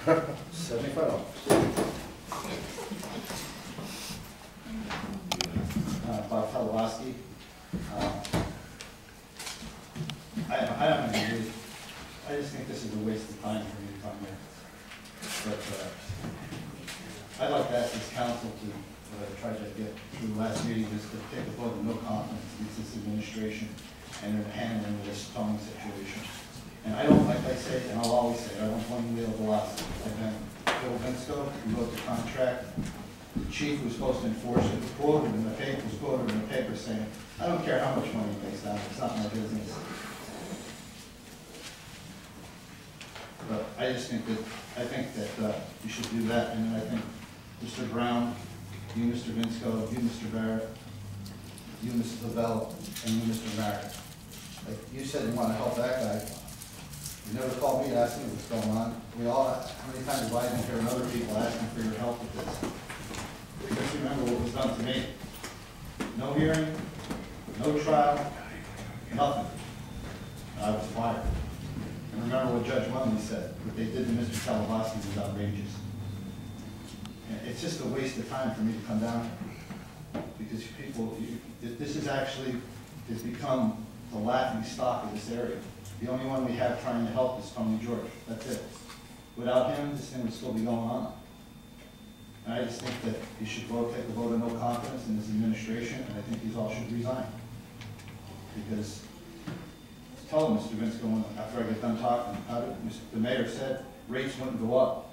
$75. Bob Kadludboski. I don't agree. I just think this is a waste of time for me to come here. But I'd like to ask this council to try to get through the last meeting, just to take a vote of no confidence against this administration and their handling of this towing situation. And I don't, like I say, and I'll always say, I don't blame Wilkes-Barre. Bill Vinsko, who wrote the contract, the chief was supposed to enforce it, was quoted in the paper saying, I don't care how much money he makes down, it's not my business. But I just think that, you should do that, and then I think Mr. Brown, you, Mr. Vinsko, you, Mr. Barrett, you, Mrs. Lavelle, and you, Mr. Barrett. Like you said, you want to help that guy. You never called me to ask me what's going on. We all, how many times have I been hearing other people asking for your help with this? Just remember what was done to me. No hearing, no trial, nothing. I was fired. And remember what Judge Munley said, what they did to Mr. Kadludboski was outrageous. And it's just a waste of time for me to come down here. Because people, this is actually, has become the laughing stock of this area. The only one we have trying to help is Tony George. That's it. Without him, this thing would still be going on. And I just think that you should take a vote of no confidence in this administration, and I think these all should resign. Because, tell them, Mr. Vinsko, after I get done talking, the mayor said rates wouldn't go up.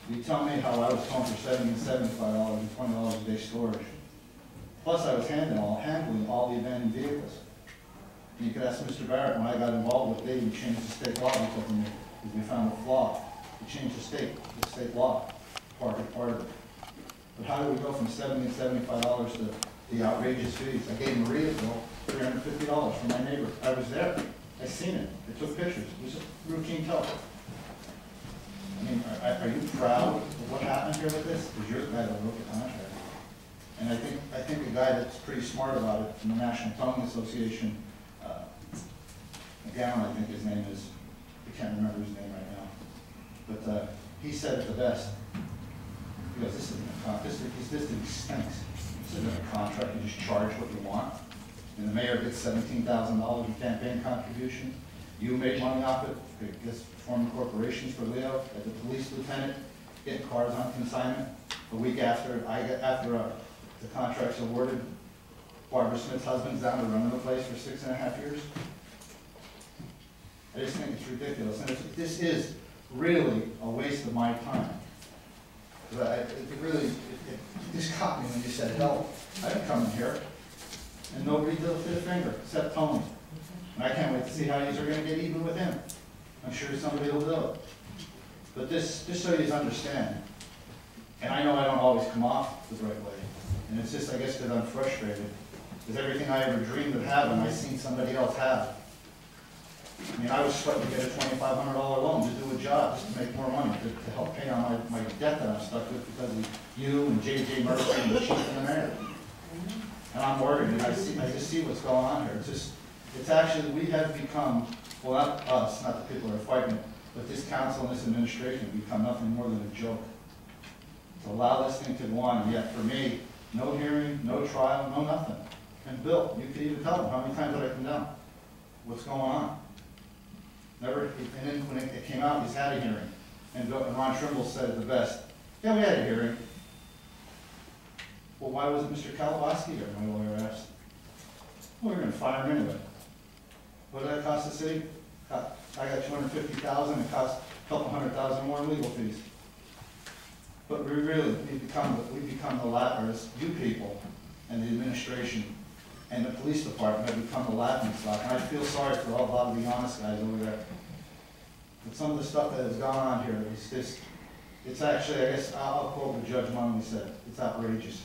You tell me how I was towing for $70 and $75 and $20 a day storage. Plus, I was handling all the abandoned vehicles. And you could ask Mr. Barrett, when I got involved with it, we changed the state law because we found a flaw. We changed the state law, part of it. But how do we go from $70 and $75 to the outrageous fees? I gave Maria bill $350 from my neighbor. I was there. I seen it. I took pictures. It was a routine tow. I mean, are you proud of what happened here with this? Because you're the guy that wrote the contract. And I think a guy that's pretty smart about it from the National Towing Association, Gowan, I think his name is, I can't remember his name right now, but he said it the best. He goes, this isn't a contract, this stinks. This isn't a contract, you just charge what you want. And the mayor gets $17,000 in campaign contribution. You make money off it, gets forming corporations for Leo, as a police lieutenant, getting cars on consignment. A week after the contract's awarded, Barbara Smith's husband's down to running the place for 6.5 years. I just think it's ridiculous, and this is really a waste of my time. But it just caught me when you said help. I didn't come in here, and nobody did a finger except Tony. And I can't wait to see how these are going to get even with him. I'm sure somebody will do it. But just so you understand, and I know I don't always come off the right way, and it's just, I guess, because I'm frustrated, because everything I ever dreamed of having, I've seen somebody else have. I mean, I was sweating to get a $2,500 loan to do a job, just to make more money, to help pay on my debt that I'm stuck with because of you and J.J. Murphy and the chief and the mayor. And I'm worried, and I just see what's going on here. It's actually, we have become, well, not us, not the people that are fighting it, but this council and this administration have become nothing more than a joke. To allow this thing to go on, and yet for me, no hearing, no trial, no nothing. And Bill, you could even tell them how many times did I come down? What's going on? Never, and then when it came out, he's had a hearing. And Ron Trimble said it the best. Yeah, we had a hearing. Well, why wasn't Mr. Kadludboski there? My lawyer asked. Well, we're going to fire him anyway. What did that cost the city? I got $250,000. It cost a couple $100,000 more in legal fees. But we've become the laughters. You people and the administration and the police department have become the laughing stock. And I feel sorry for a lot of the honest guys over there. But some of the stuff that has gone on here, it's actually, I guess, I'll quote what Judge Munley said, it's outrageous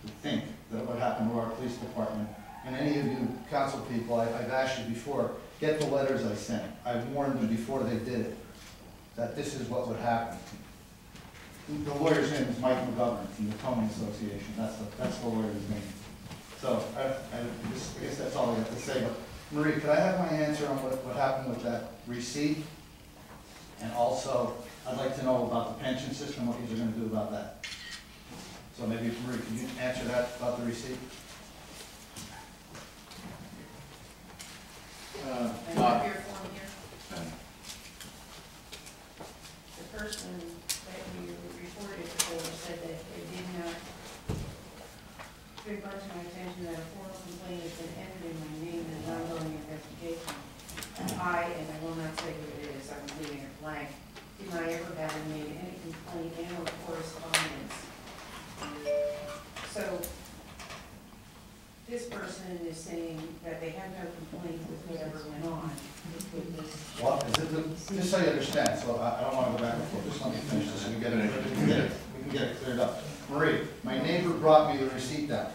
to think that what happened to our police department. And any of you council people, I've asked you before, get the letters I sent. I've warned them before they did it, that this is what would happen. The lawyer's name is Mike McGovern from the Towing Association. That's the lawyer's name. So I guess that's all I got to say. But Marie, could I have my answer on what happened with that receipt? And also, I'd like to know about the pension system, what you're gonna do about that. So maybe, Marie, can you answer that about the receipt? I have your form here. The person that you reported for said that it did not bring brought to my attention that a formal complaint has been entered in my name in an ongoing investigation. I, and I will not say who it is, I'm leaving it blank, deny ever having made any complaint and or correspondence. So, this person is saying that they have no complaint with whatever went on with this. Well, just so you understand, so I don't want to go back and forth, just let me finish this, so we can get it cleared up. Marie, my neighbor brought me the receipt down,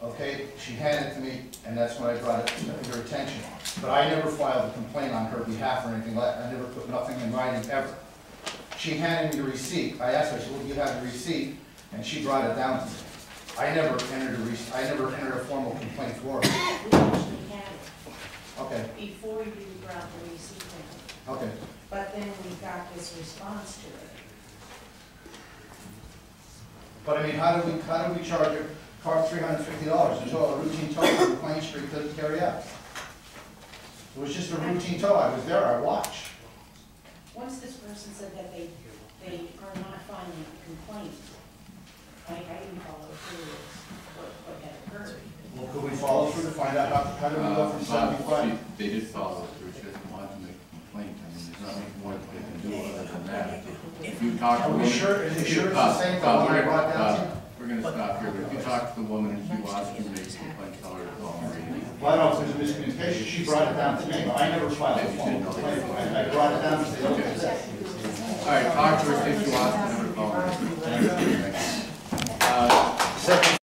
okay? She handed it to me, and that's when I brought it to your attention. But I never filed a complaint on her behalf or anything like that. I never put nothing in writing ever. She handed me the receipt. I asked her, I said, well, do you have the receipt? And she brought it down to me. I never entered a formal complaint for her. We actually had it Okay, before you brought the receipt in. okay. But then we got this response to it. But I mean, how do we charge your car $350? There's all a routine tow on Plain Street to carry out. It was just a routine tow. I was there, I watched. Once this person said that they are not filing a complaint, I didn't follow through with what had occurred. Well, could we follow through to find out how do we go from 75? They did follow through, she doesn't want to make a complaint, I mean, there's nothing more that they can do other than that. If you talk to Are the we woman. sure, is it sure it's the same thing when I brought down to you? We're gonna stop here, but if you talk to the woman and she wants to make a complaint, tell her to call Marie. Well, I don't know if there's a miscommunication. She brought it down to me, but I never filed a formal complaint. I brought it down and said, look at this. All right, talk to her, see if she wants to